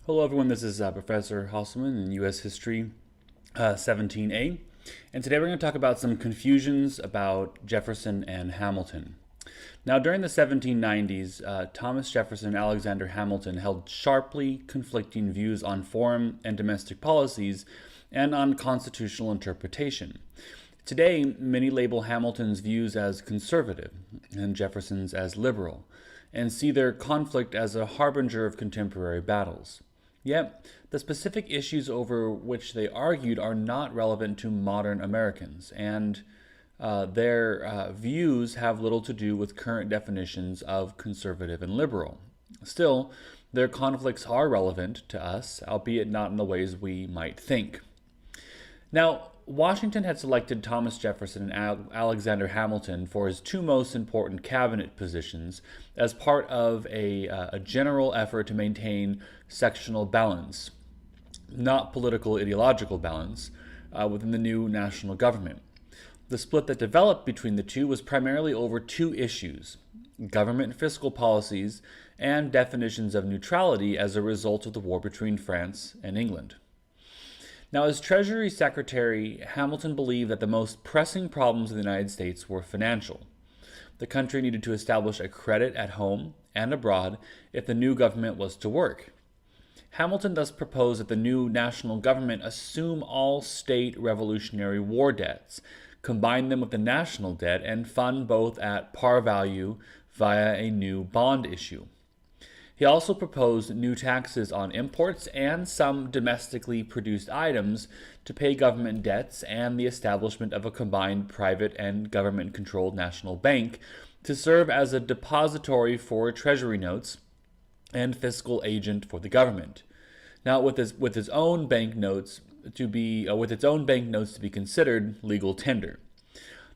Hello everyone, this is Professor Hasselman in U.S. History 17A, and today we're going to talk about some confusions about Jefferson and Hamilton. Now, during the 1790s, Thomas Jefferson and Alexander Hamilton held sharply conflicting views on foreign and domestic policies and on constitutional interpretation. Today, many label Hamilton's views as conservative and Jefferson's as liberal, and see their conflict as a harbinger of contemporary battles. Yet, the specific issues over which they argued are not relevant to modern Americans, and their views have little to do with current definitions of conservative and liberal. Still, their conflicts are relevant to us, albeit not in the ways we might think. Now, Washington had selected Thomas Jefferson and Alexander Hamilton for his two most important cabinet positions as part of a general effort to maintain sectional balance, not political ideological balance, within the new national government. The split that developed between the two was primarily over two issues: government and fiscal policies and definitions of neutrality as a result of the war between France and England. Now, as Treasury Secretary, Hamilton believed that the most pressing problems of the United States were financial. The country needed to establish a credit at home and abroad if the new government was to work. Hamilton thus proposed that the new national government assume all state Revolutionary War debts, combine them with the national debt, and fund both at par value via a new bond issue. He also proposed new taxes on imports and some domestically produced items to pay government debts, and the establishment of a combined private and government-controlled national bank to serve as a depository for treasury notes and fiscal agent for the government. Now, with its own banknotes to be considered legal tender.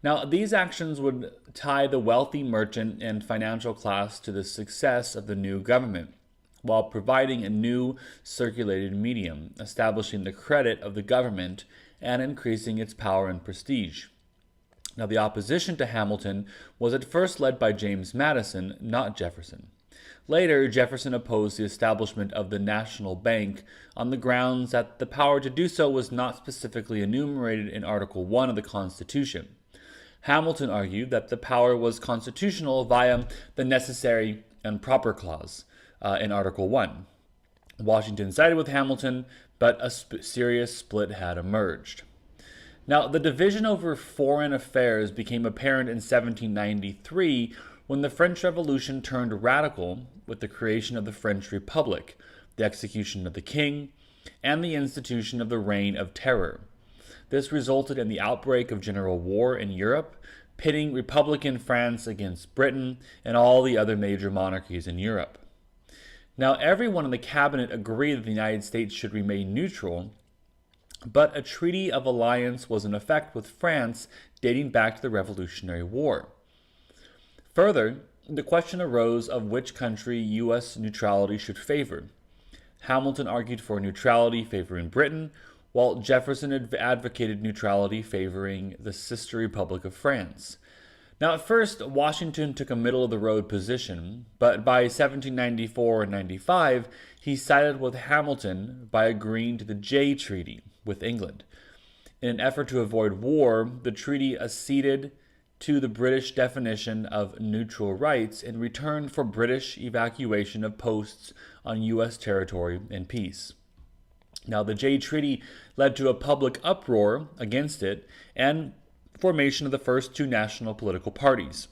Now, these actions would tie the wealthy merchant and financial class to the success of the new government, while providing a new circulated medium, establishing the credit of the government and increasing its power and prestige. Now, the opposition to Hamilton was at first led by James Madison, not Jefferson. Later, Jefferson opposed the establishment of the National Bank on the grounds that the power to do so was not specifically enumerated in Article 1 of the Constitution. Hamilton argued that the power was constitutional via the necessary and proper clause in Article 1. Washington sided with Hamilton, but a serious split had emerged. Now, the division over foreign affairs became apparent in 1793 when the French Revolution turned radical with the creation of the French Republic, the execution of the king, and the institution of the Reign of Terror. This resulted in the outbreak of general war in Europe, pitting Republican France against Britain and all the other major monarchies in Europe. Now, everyone in the cabinet agreed that the United States should remain neutral, but a treaty of alliance was in effect with France dating back to the Revolutionary War. Further, the question arose of which country U.S. neutrality should favor. Hamilton argued for neutrality favoring Britain, while Jefferson advocated neutrality favoring the sister Republic of France. Now, at first, Washington took a middle-of-the-road position, but by 1794 and 95, he sided with Hamilton by agreeing to the Jay Treaty with England. In an effort to avoid war, the treaty acceded to the British definition of neutral rights in return for British evacuation of posts on U.S. territory in peace. Now, the Jay Treaty led to a public uproar against it and formation of the first two national political parties,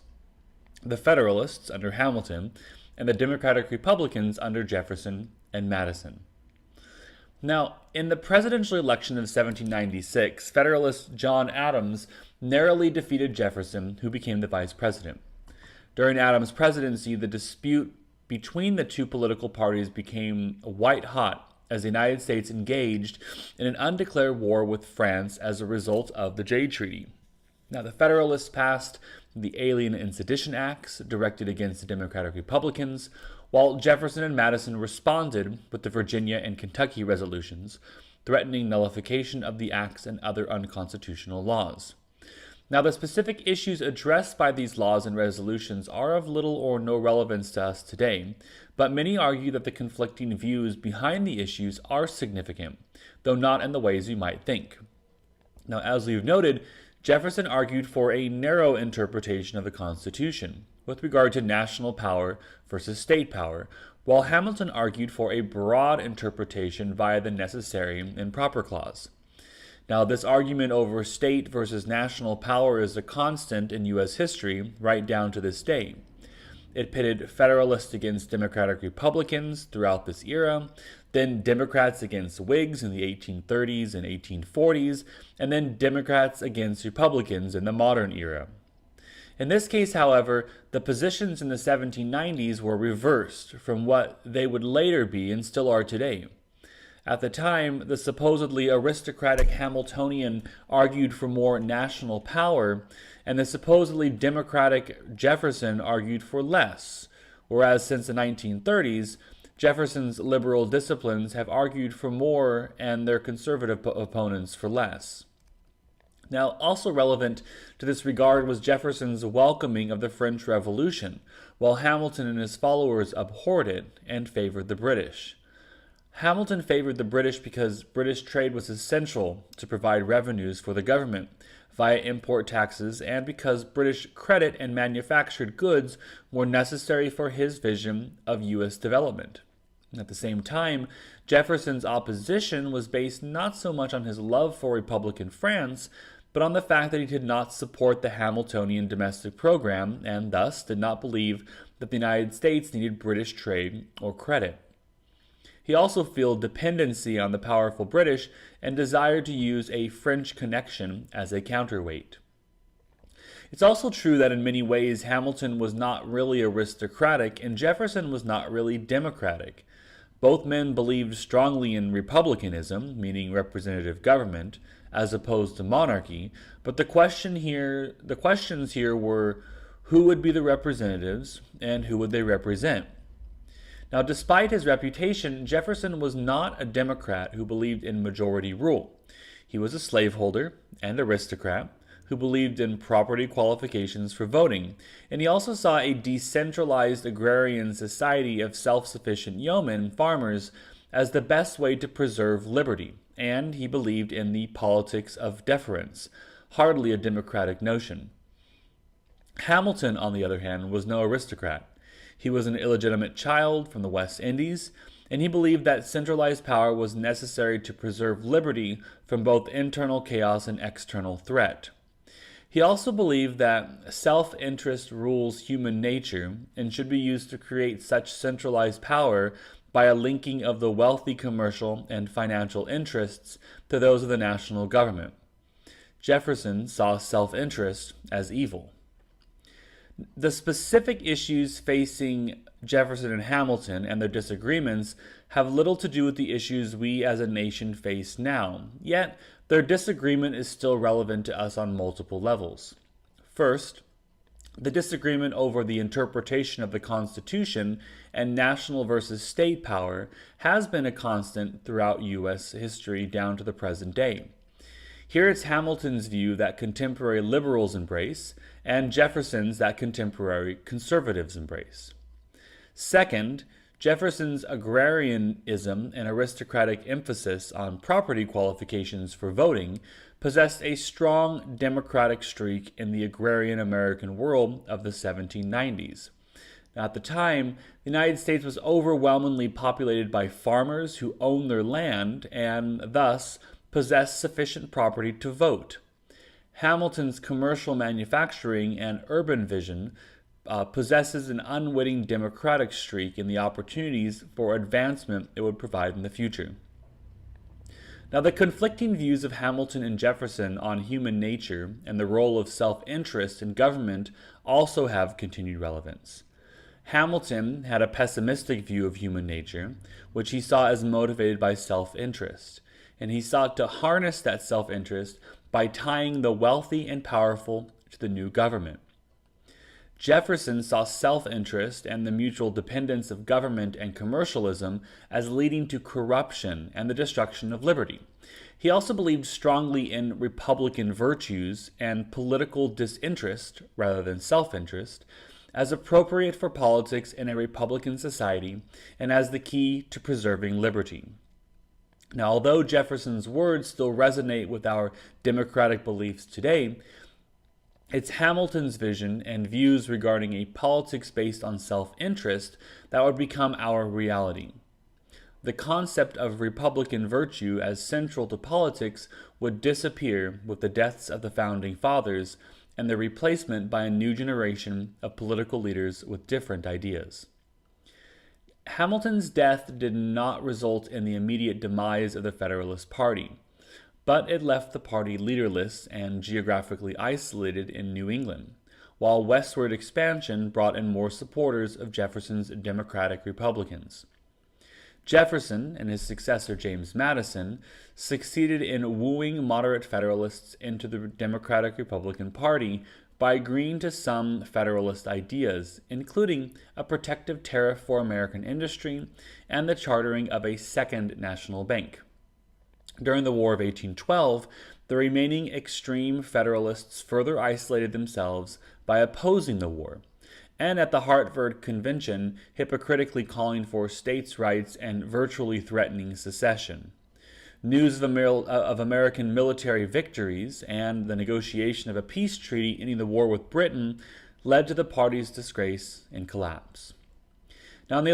the Federalists under Hamilton and the Democratic Republicans under Jefferson and Madison. Now, in the presidential election of 1796, Federalist John Adams narrowly defeated Jefferson, who became the vice president. During Adams' presidency, the dispute between the two political parties became white hot as the United States engaged in an undeclared war with France as a result of the Jay Treaty. Now, the Federalists passed the Alien and Sedition Acts directed against the Democratic Republicans, while Jefferson and Madison responded with the Virginia and Kentucky resolutions, threatening nullification of the acts and other unconstitutional laws. Now, the specific issues addressed by these laws and resolutions are of little or no relevance to us today, but many argue that the conflicting views behind the issues are significant, though not in the ways we might think. Now, as we've noted, Jefferson argued for a narrow interpretation of the Constitution with regard to national power versus state power, while Hamilton argued for a broad interpretation via the necessary and proper clause. Now, this argument over state versus national power is a constant in U.S. history right down to this day. It pitted Federalists against Democratic Republicans throughout this era, then Democrats against Whigs in the 1830s and 1840s, and then Democrats against Republicans in the modern era. In this case, however, the positions in the 1790s were reversed from what they would later be and still are today. At the time, the supposedly aristocratic Hamiltonian argued for more national power, and the supposedly democratic Jefferson argued for less, whereas since the 1930s, Jefferson's liberal disciplines have argued for more and their conservative opponents for less. Now, also relevant to this regard was Jefferson's welcoming of the French Revolution, while Hamilton and his followers abhorred it and favored the British. Hamilton favored the British because British trade was essential to provide revenues for the government via import taxes, and because British credit and manufactured goods were necessary for his vision of U.S. development. At the same time, Jefferson's opposition was based not so much on his love for Republican France, but on the fact that he did not support the Hamiltonian domestic program and thus did not believe that the United States needed British trade or credit. He also felt dependency on the powerful British and desired to use a French connection as a counterweight. It's also true that in many ways Hamilton was not really aristocratic and Jefferson was not really democratic. Both men believed strongly in republicanism, meaning representative government, as opposed to monarchy, but the questions here were who would be the representatives and who would they represent. Now, despite his reputation, Jefferson was not a Democrat who believed in majority rule. He was a slaveholder and aristocrat who believed in property qualifications for voting, and he also saw a decentralized agrarian society of self-sufficient yeomen farmers as the best way to preserve liberty, and he believed in the politics of deference, hardly a democratic notion. Hamilton, on the other hand, was no aristocrat. He was an illegitimate child from the West Indies, and he believed that centralized power was necessary to preserve liberty from both internal chaos and external threat. He also believed that self-interest rules human nature and should be used to create such centralized power by a linking of the wealthy commercial and financial interests to those of the national government. Jefferson saw self-interest as evil. The specific issues facing Jefferson and Hamilton and their disagreements have little to do with the issues we as a nation face now, yet their disagreement is still relevant to us on multiple levels. First, the disagreement over the interpretation of the Constitution and national versus state power has been a constant throughout U.S. history down to the present day. Here it's Hamilton's view that contemporary liberals embrace, and Jefferson's that contemporary conservatives embrace. Second, Jefferson's agrarianism and aristocratic emphasis on property qualifications for voting possessed a strong democratic streak in the agrarian American world of the 1790s. Now, at the time, the United States was overwhelmingly populated by farmers who owned their land and thus possessed sufficient property to vote. Hamilton's commercial manufacturing and urban vision possesses an unwitting democratic streak in the opportunities for advancement it would provide in the future. Now, the conflicting views of Hamilton and Jefferson on human nature and the role of self-interest in government also have continued relevance. Hamilton had a pessimistic view of human nature, which he saw as motivated by self-interest, and he sought to harness that self-interest by tying the wealthy and powerful to the new government. Jefferson saw self-interest and the mutual dependence of government and commercialism as leading to corruption and the destruction of liberty. He also believed strongly in republican virtues and political disinterest, rather than self-interest, as appropriate for politics in a republican society and as the key to preserving liberty. Now, although Jefferson's words still resonate with our democratic beliefs today, it's Hamilton's vision and views regarding a politics based on self-interest that would become our reality. The concept of republican virtue as central to politics would disappear with the deaths of the founding fathers and their replacement by a new generation of political leaders with different ideas. Hamilton's death did not result in the immediate demise of the Federalist Party, but it left the party leaderless and geographically isolated in New England, while westward expansion brought in more supporters of Jefferson's Democratic Republicans. Jefferson and his successor James Madison succeeded in wooing moderate Federalists into the Democratic Republican Party by agreeing to some Federalist ideas, including a protective tariff for American industry and the chartering of a second national bank. During the War of 1812, the remaining extreme Federalists further isolated themselves by opposing the war, and at the Hartford Convention, hypocritically calling for states' rights and virtually threatening secession. News of American military victories and the negotiation of a peace treaty ending the war with Britain led to the party's disgrace and collapse. Now, in the